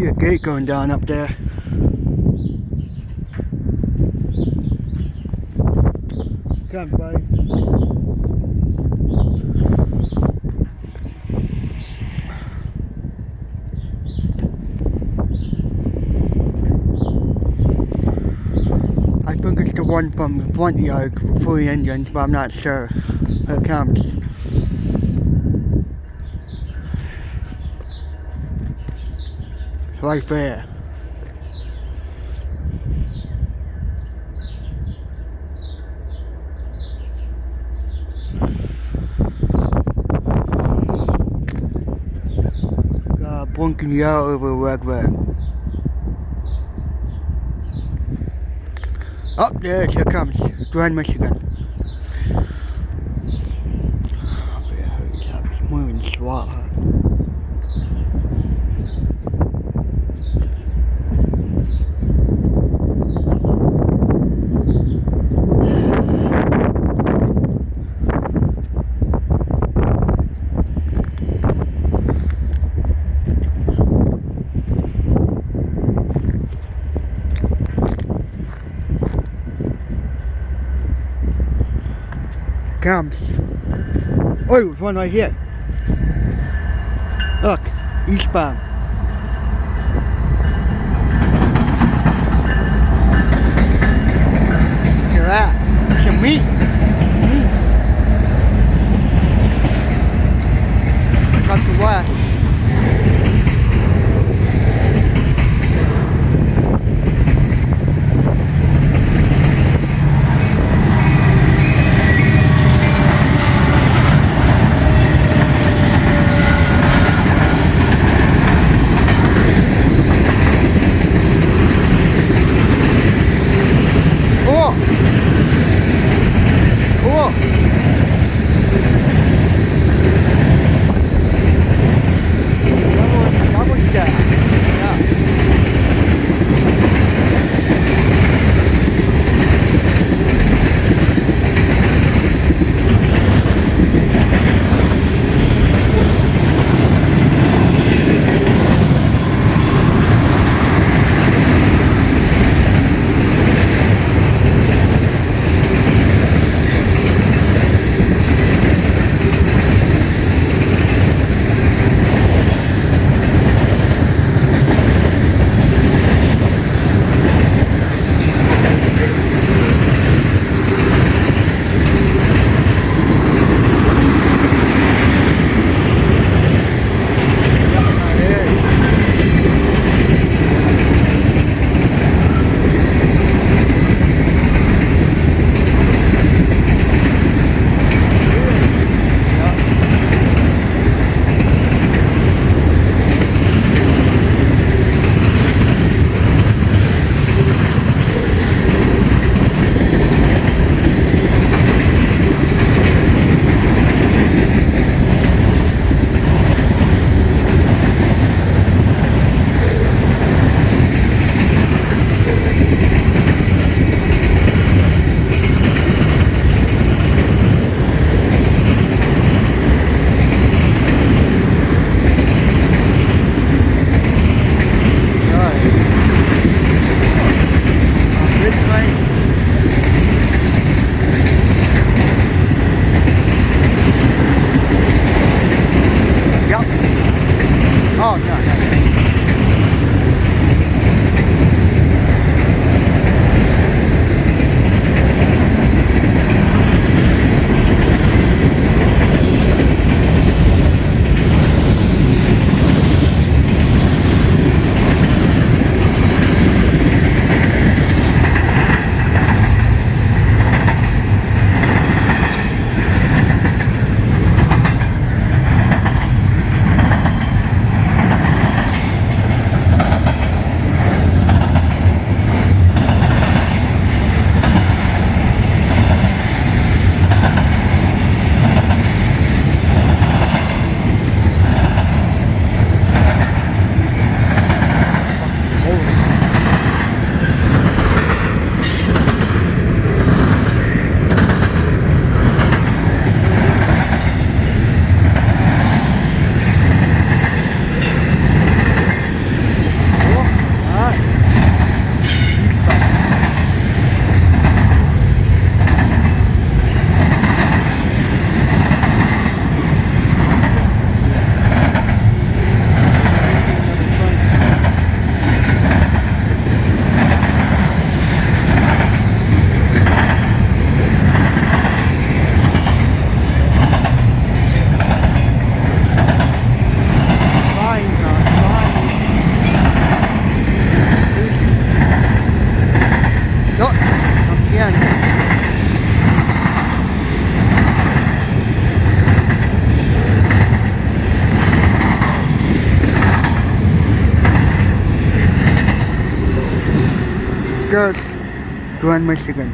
see a gate going down up there. Come, buddy. I think it's the one from the front yard for the engines, but I'm not sure. Here it comes. It's right there. Got blinking yellow over a red red. Oh, there it comes. Durand, Michigan. Oh, yeah, he's moving slow. Comes. Oh, there's one right here. Look, eastbound. Look at that. Some meat. Come to west. Durand, Michigan.